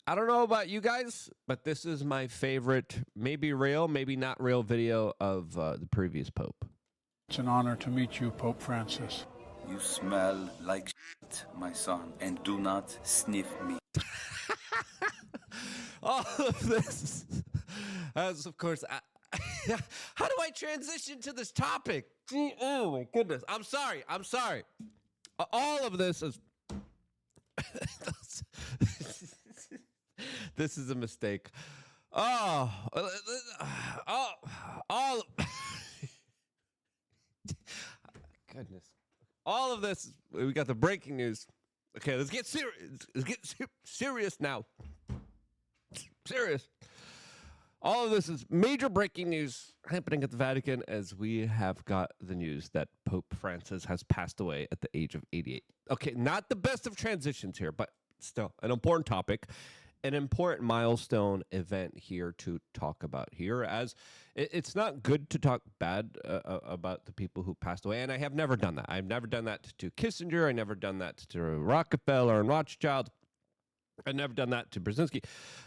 I don't know about you guys, but this is my favorite, maybe real, maybe not real video of the previous Pope. It's an honor to meet you, Pope Francis. You smell like shit, my son, and do not sniff me. All of this, as of course, how do I transition to this topic? Oh my goodness. I'm sorry. All of this is, this is a mistake. Goodness. All of this, we got the breaking news. Okay, let's get serious. Let's get serious now. Serious. All of this is major breaking news happening at the Vatican as we have got the news that Pope Francis has passed away at the age of 88. Okay, not the best of transitions here, but still an important topic, an important milestone event here to talk about here, as it's not good to talk bad about the people who passed away, and I have never done that. I've never done that to Kissinger. I've never done that to Rockefeller and Rothschild. I've never done that to Brzezinski.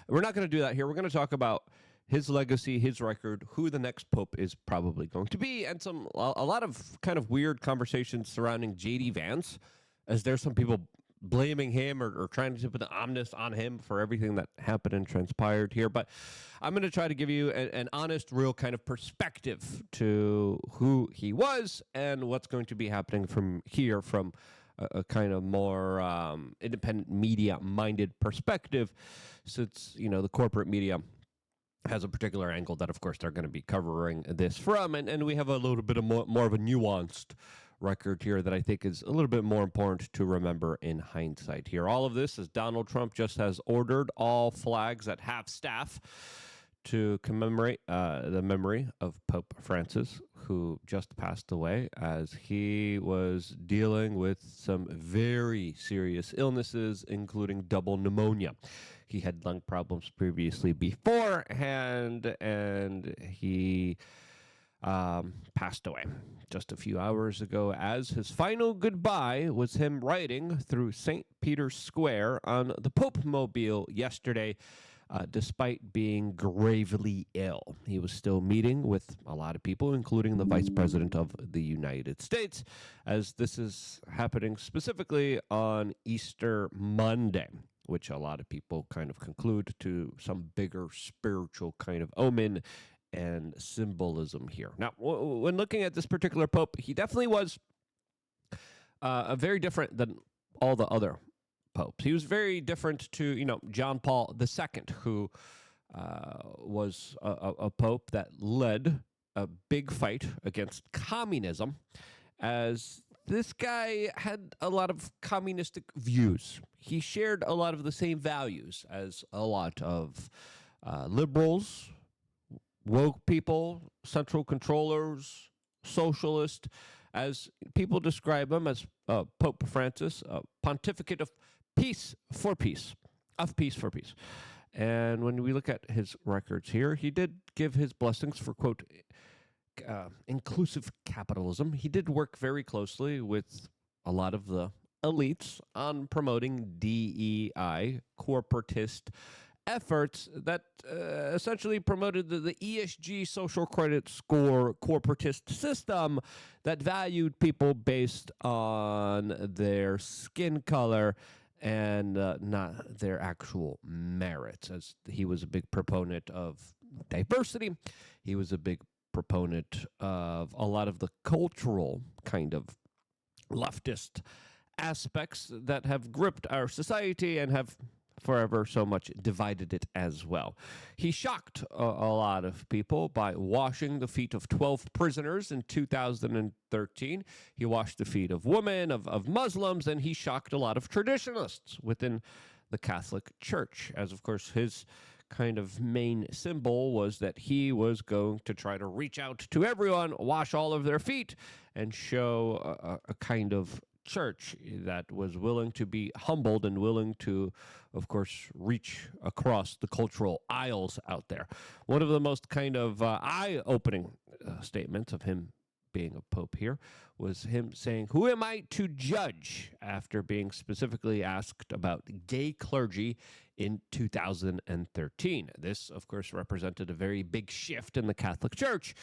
We're not going to do that here. We're going to talk about his legacy, his record, who the next pope is probably going to be, and a lot of kind of weird conversations surrounding J.D. Vance, as there's some people blaming him or trying to put the omnis on him for everything that happened and transpired here. But I'm going to try to give you an honest, real kind of perspective to who he was and what's going to be happening from here from a kind of more independent media-minded perspective, since, you know, the corporate media has a particular angle that, of course, they're going to be covering this from. And we have a little bit of more of a nuanced record here that I think is a little bit more important to remember in hindsight here. All of this as Donald Trump just has ordered all flags at half-staff to commemorate the memory of Pope Francis, who just passed away as he was dealing with some very serious illnesses, including double pneumonia. He had lung problems previously beforehand, and he passed away just a few hours ago, as his final goodbye was him riding through St. Peter's Square on the Pope Mobile yesterday, despite being gravely ill. He was still meeting with a lot of people, including the Vice President of the United States, as this is happening specifically on Easter Monday, which a lot of people kind of conclude to some bigger spiritual kind of omen and symbolism here. Now, when looking at this particular pope, he definitely was very different than all the other popes. He was very different to, you know, John Paul II, who was a pope that led a big fight against communism, as this guy had a lot of communistic views. He shared a lot of the same values as a lot of liberals, woke people, central controllers, socialists, as people describe him as Pope Francis, a pontificate of peace for peace, of peace for peace. And when we look at his records here, he did give his blessings for, quote, inclusive capitalism. He did work very closely with a lot of the elites on promoting DEI, corporatist efforts that essentially promoted the ESG social credit score corporatist system that valued people based on their skin color and not their actual merits, as he was a big proponent of diversity. He was a big proponent of a lot of the cultural kind of leftist aspects that have gripped our society and have forever so much divided it as well. He shocked a lot of people by washing the feet of 12 prisoners in 2013. He washed the feet of women, of Muslims, and he shocked a lot of traditionalists within the Catholic Church, as of course his kind of main symbol was that he was going to try to reach out to everyone, wash all of their feet, and show a kind of church that was willing to be humbled and willing to, of course, reach across the cultural aisles out there. One of the most kind of eye-opening statements of him being a pope here, was him saying, "Who am I to judge?" after being specifically asked about gay clergy in 2013. This, of course, represented a very big shift in the Catholic Church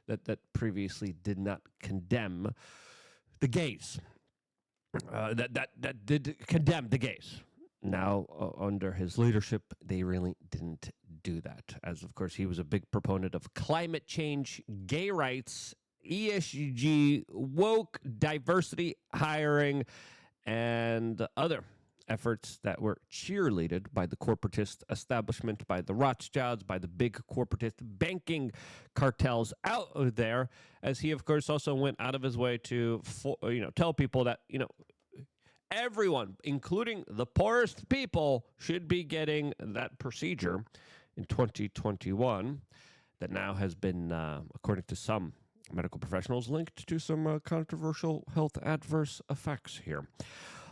that previously did not condemn the gays. That did condemn the gays. Now, under his leadership, they really didn't do that, as, of course, he was a big proponent of climate change, gay rights, ESG, woke, diversity, hiring, and other efforts that were cheerleaded by the corporatist establishment, by the Rothschilds, by the big corporatist banking cartels out there, as he, of course, also went out of his way to tell people that, everyone, including the poorest people, should be getting that procedure in 2021 that now has been, according to some medical professionals, linked to some controversial health adverse effects here.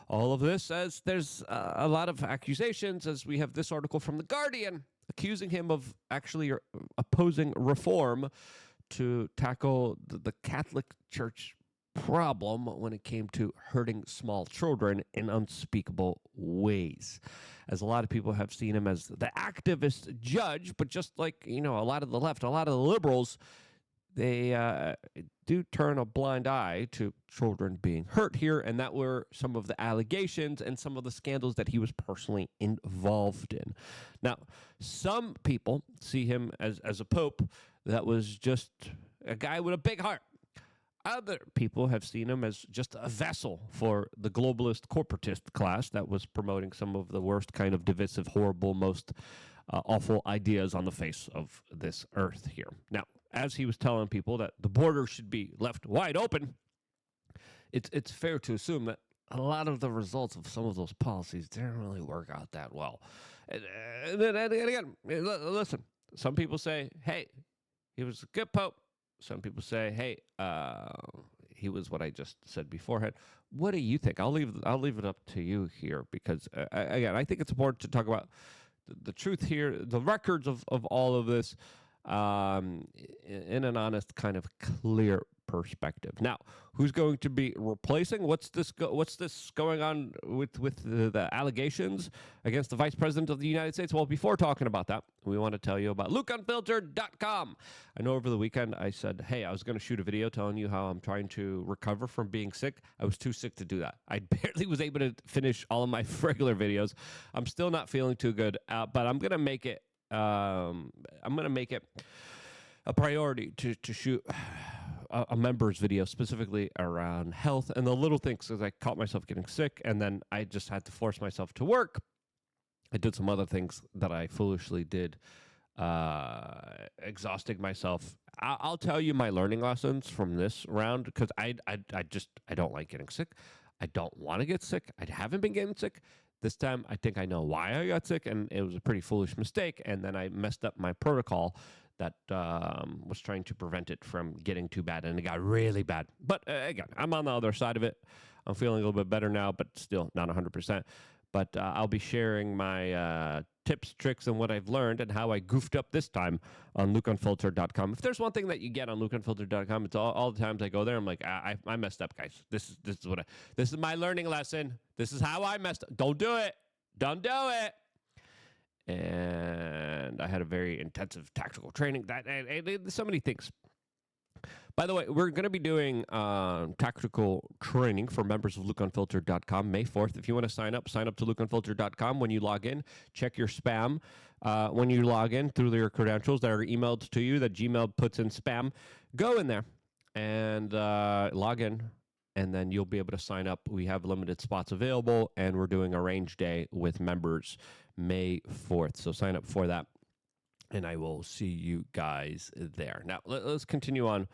All of this, as there's a lot of accusations, as we have this article from The Guardian accusing him of actually opposing reform to tackle the Catholic Church problem when it came to hurting small children in unspeakable ways. As a lot of people have seen him as the activist judge, but just like, a lot of the left, a lot of the liberals, they do turn a blind eye to children being hurt here, and that were some of the allegations and some of the scandals that he was personally involved in. Now, some people see him as a pope that was just a guy with a big heart. Other people have seen him as just a vessel for the globalist corporatist class that was promoting some of the worst kind of divisive, horrible, most awful ideas on the face of this earth here. Now, as he was telling people that the border should be left wide open, it's fair to assume that a lot of the results of some of those policies didn't really work out that well. And again, listen, some people say, hey, he was a good pope. Some people say, hey, he was what I just said beforehand. What do you think? I'll leave it up to you here, because, again, I think it's important to talk about the truth here, the records of all of this, in an honest, kind of clear perspective. Now, who's going to be replacing? What's this going on with the allegations against the Vice President of the United States? Well, before talking about that, we want to tell you about LukeUnfiltered.com. I know over the weekend I said, hey, I was going to shoot a video telling you how I'm trying to recover from being sick. I was too sick to do that. I barely was able to finish all of my regular videos. I'm still not feeling too good, but I'm going to make it a priority to shoot a members video specifically around health and the little things, because I caught myself getting sick, and then I just had to force myself to work. I did some other things that I foolishly did, exhausting myself. I'll tell you my learning lessons from this round, because I don't like getting sick. I don't want to get sick. I haven't been getting sick. This time, I think I know why I got sick, and it was a pretty foolish mistake, and then I messed up my protocol that was trying to prevent it from getting too bad, and it got really bad. But again, I'm on the other side of it. I'm feeling a little bit better now, but still not 100%. But I'll be sharing my tips, tricks, and what I've learned and how I goofed up this time on LukeUnfiltered.com. If there's one thing that you get on LukeUnfiltered.com, it's all the times I go there, I'm like, I messed up, guys. This is my learning lesson. This is how I messed up. Don't do it. Don't do it. And I had a very intensive tactical training. So many things. By the way, we're going to be doing tactical training for members of LukeUnfiltered.com May 4th. If you want to sign up to LukeUnfiltered.com. When you log in, check your spam. When you log in through your credentials that are emailed to you, that Gmail puts in spam, go in there and log in, and then you'll be able to sign up. We have limited spots available, and we're doing a range day with members May 4th. So sign up for that, and I will see you guys there. Now, let's continue on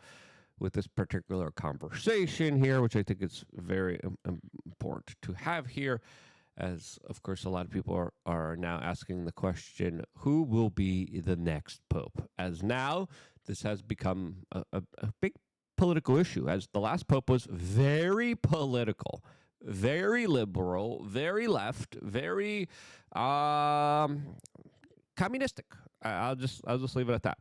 with this particular conversation here, which I think is very important to have here, as, of course, a lot of people are now asking the question, who will be the next pope? As now, this has become a big political issue, as the last pope was very political, very liberal, very left, very communistic. I'll just leave it at that.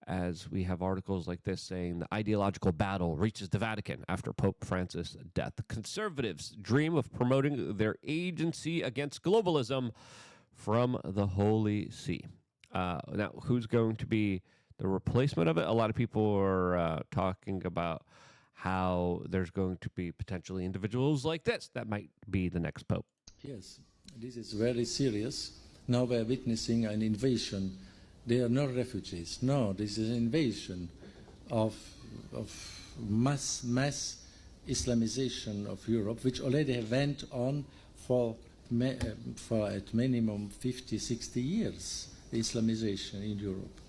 as we have articles like this saying the ideological battle reaches the Vatican after Pope Francis' death. The conservatives dream of promoting their agency against globalism from the Holy See. Now, who's going to be the replacement of it? A lot of people are talking about how there's going to be potentially individuals like this that might be the next pope. Yes, this is very serious. Now we are witnessing an invasion. They are not refugees. No, this is an invasion of mass Islamization of Europe, which already went on for at minimum 50, 60 years, the Islamization in Europe.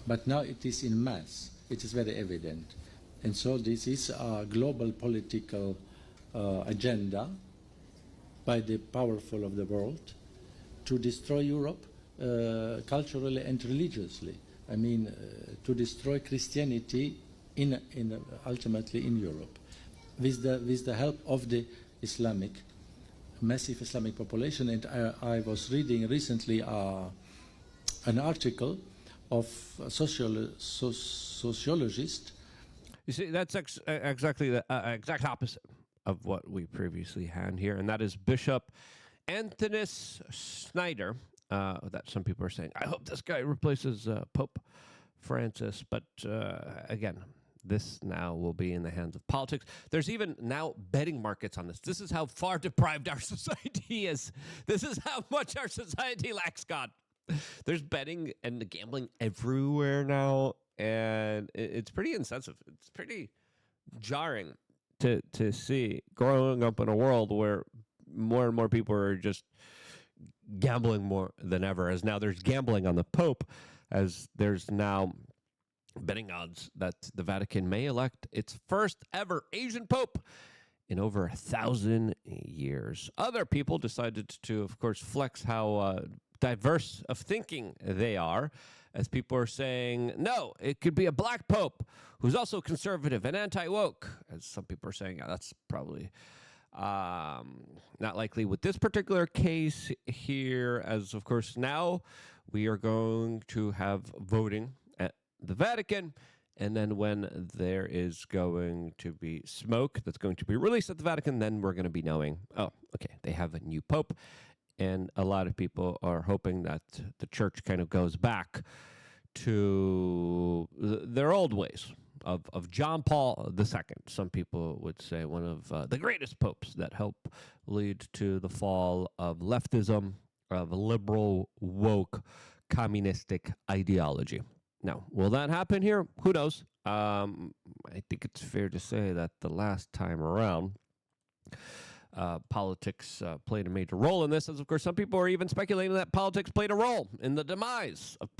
But now it is in mass. It is very evident. And so this is a global political agenda by the powerful of the world to destroy Europe culturally and religiously. I mean, to destroy Christianity ultimately in Europe, with the help of the massive Islamic population. And I was reading recently an article of a sociologist. You see, that's exactly the exact opposite of what we previously had here, and that is Bishop Antonis Snyder. That some people are saying, I hope this guy replaces Pope Francis. But again, this now will be in the hands of politics. There's even now betting markets on this. This is how far deprived our society is. This is how much our society lacks God. There's betting and gambling everywhere now, and it's pretty insensitive. It's pretty jarring to see growing up in a world where more and more people are just gambling more than ever, as now there's gambling on the Pope, as there's now betting odds that the Vatican may elect its first ever Asian Pope in over 1,000 years. Other people decided to, of course, flex how diverse of thinking they are, as people are saying, no, it could be a black pope who's also conservative and anti-woke, as some people are saying. Yeah, that's probably not likely with this particular case here, as, of course, now we are going to have voting at the Vatican, and then when there is going to be smoke that's going to be released at the Vatican, then we're going to be knowing, oh, okay, they have a new pope. And a lot of people are hoping that the church kind of goes back to their old ways of John Paul II. Some people would say one of the greatest popes that helped lead to the fall of leftism, of liberal, woke, communistic ideology. Now, will that happen here? Who knows? I think it's fair to say that the last time around, politics played a major role in this, as of course some people are even speculating that politics played a role in the demise of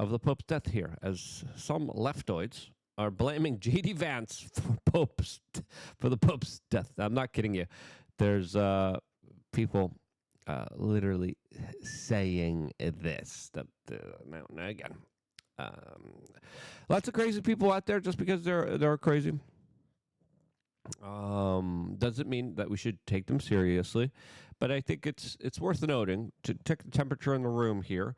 the Pope's death here, as some leftoids are blaming J.D. Vance for the Pope's death. I'm not kidding you. There's people literally saying this. Now again, lots of crazy people out there. Just because they're crazy doesn't mean that we should take them seriously, but I think it's worth noting to check the temperature in the room here,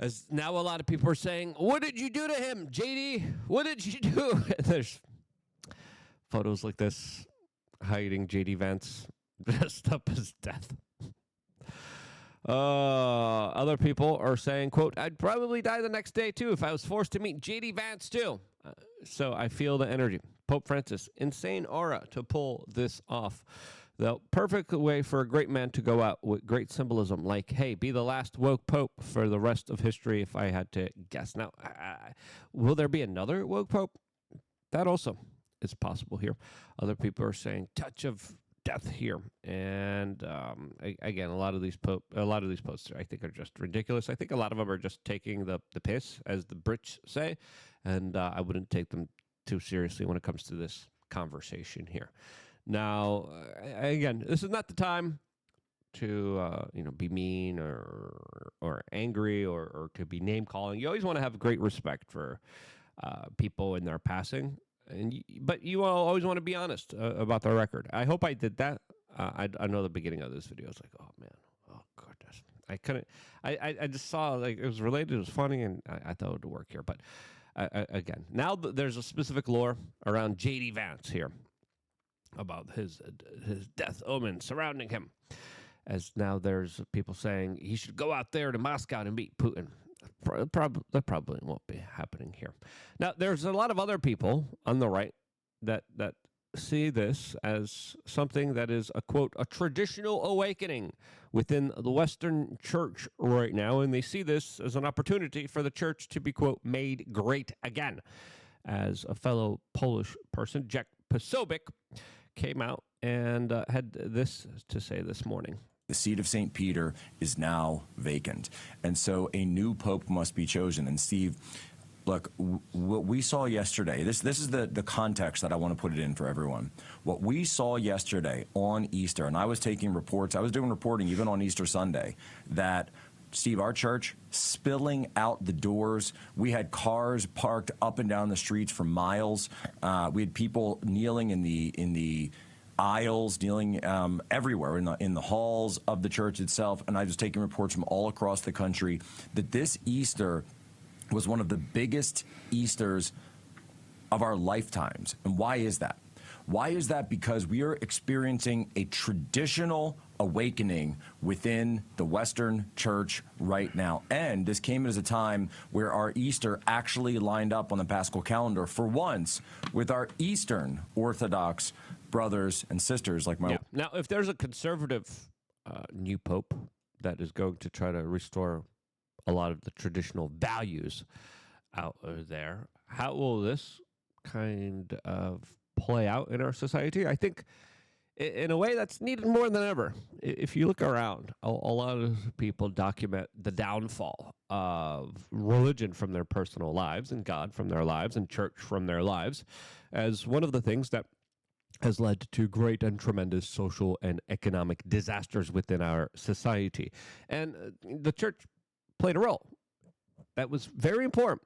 as now a lot of people are saying, what did you do to him, JD? What did you do? There's photos like this hiding JD Vance dressed up as death. Other people are saying, quote, I'd probably die the next day too if I was forced to meet JD Vance too. So I feel the energy. Pope Francis, insane aura to pull this off. The perfect way for a great man to go out with great symbolism, like, hey, be the last woke pope for the rest of history, if I had to guess. Now, will there be another woke pope? That also is possible here. Other people are saying touch of death here, and again, a lot of these popes, I think, are just ridiculous. I think a lot of them are just taking the piss, as the Brits say, and I wouldn't take them too seriously when it comes to this conversation here. Now, again, this is not the time to be mean or angry or to be name calling. You always want to have great respect for people in their passing. But you always want to be honest about the record. I hope I did that. I know the beginning of this video is like, oh, man, oh, goodness. I couldn't. I just saw like it was related. It was funny, and I thought it would work here. But again, now there's a specific lore around J.D. Vance here about his death omen surrounding him. As now there's people saying he should go out there to Moscow and meet Putin. That probably won't be happening here. Now, there's a lot of other people on the right that see this as something that is, a quote, a traditional awakening within the Western church right now, and they see this as an opportunity for the church to be, quote, made great again. As a fellow Polish person, Jack Posobiec, came out and had this to say this morning. The seat of St. Peter is now vacant, and so a new pope must be chosen. And Steve, look, what we saw yesterday, this is the context that I want to put it in for everyone. What we saw yesterday on Easter, and I was taking reports, I was doing reporting even on Easter Sunday, that Steve, our church spilling out the doors. We had cars parked up and down the streets for miles. We had people kneeling in the aisles, kneeling everywhere in the halls of the church itself. And I was taking reports from all across the country that this Easter was one of the biggest Easters of our lifetimes. And why is that? Why is that? Because we are experiencing a traditional awakening within the Western church right now. And this came as a time where our Easter actually lined up on the Paschal calendar for once with our Eastern Orthodox brothers and sisters like my... Yeah. Now, if there's a conservative new pope that is going to try to restore a lot of the traditional values out there, how will this kind of play out in our society? I think in a way that's needed more than ever. If you look around, a lot of people document the downfall of religion from their personal lives and God from their lives and church from their lives as one of the things that has led to great and tremendous social and economic disasters within our society. And the church played a role. That was very important.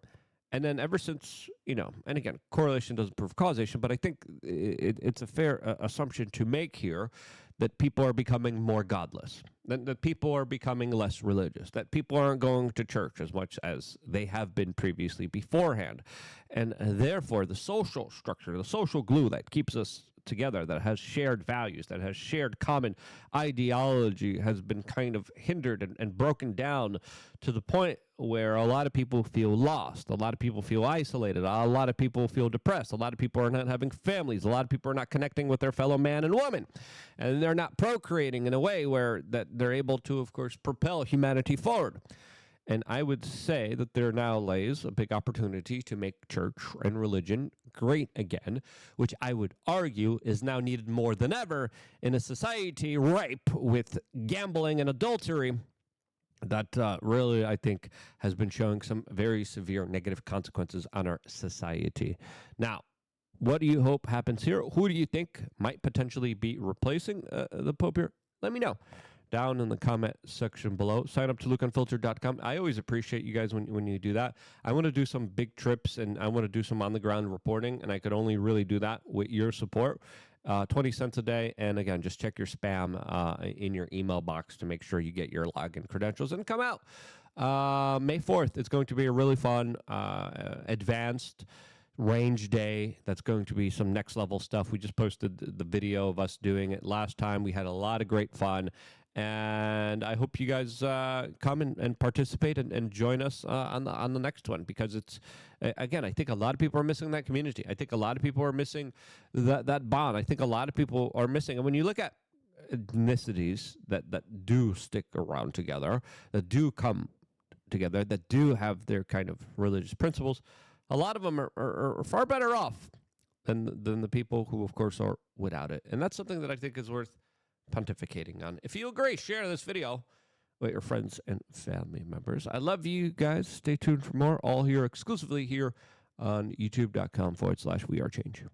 And then ever since, and again, correlation doesn't prove causation, but I think it's a fair assumption to make here that people are becoming more godless, that people are becoming less religious, that people aren't going to church as much as they have been previously beforehand. And therefore, the social structure, the social glue that keeps us together, that has shared values, that has shared common ideology, has been kind of hindered and broken down to the point where a lot of people feel lost, a lot of people feel isolated, a lot of people feel depressed, a lot of people are not having families, a lot of people are not connecting with their fellow man and woman, and they're not procreating in a way where that they're able to, of course, propel humanity forward. And I would say that there now lays a big opportunity to make church and religion great again, which I would argue is now needed more than ever in a society ripe with gambling and adultery that really, I think, has been showing some very severe negative consequences on our society. Now, what do you hope happens here? Who do you think might potentially be replacing the Pope here? Let me know down in the comment section below. Sign up to lookunfiltered.com. I always appreciate you guys when you do that. I want to do some big trips, and I want to do some on-the-ground reporting, and I could only really do that with your support. 20 cents a day, and again, just check your spam in your email box to make sure you get your login credentials and come out. May 4th, it's going to be a really fun, advanced range day. That's going to be some next level stuff. We just posted the video of us doing it last time. We had a lot of great fun. And I hope you guys come and participate and join us on the next one, because it's, again, I think a lot of people are missing that community. I think a lot of people are missing that bond. I think a lot of people are missing. And when you look at ethnicities that do stick around together, that do come together, that do have their kind of religious principles, a lot of them are far better off than the people who, of course, are without it. And that's something that I think is worth pontificating on. If you agree, share this video with your friends and family members. I love you guys. Stay tuned for more, all here exclusively here on youtube.com/wearechange.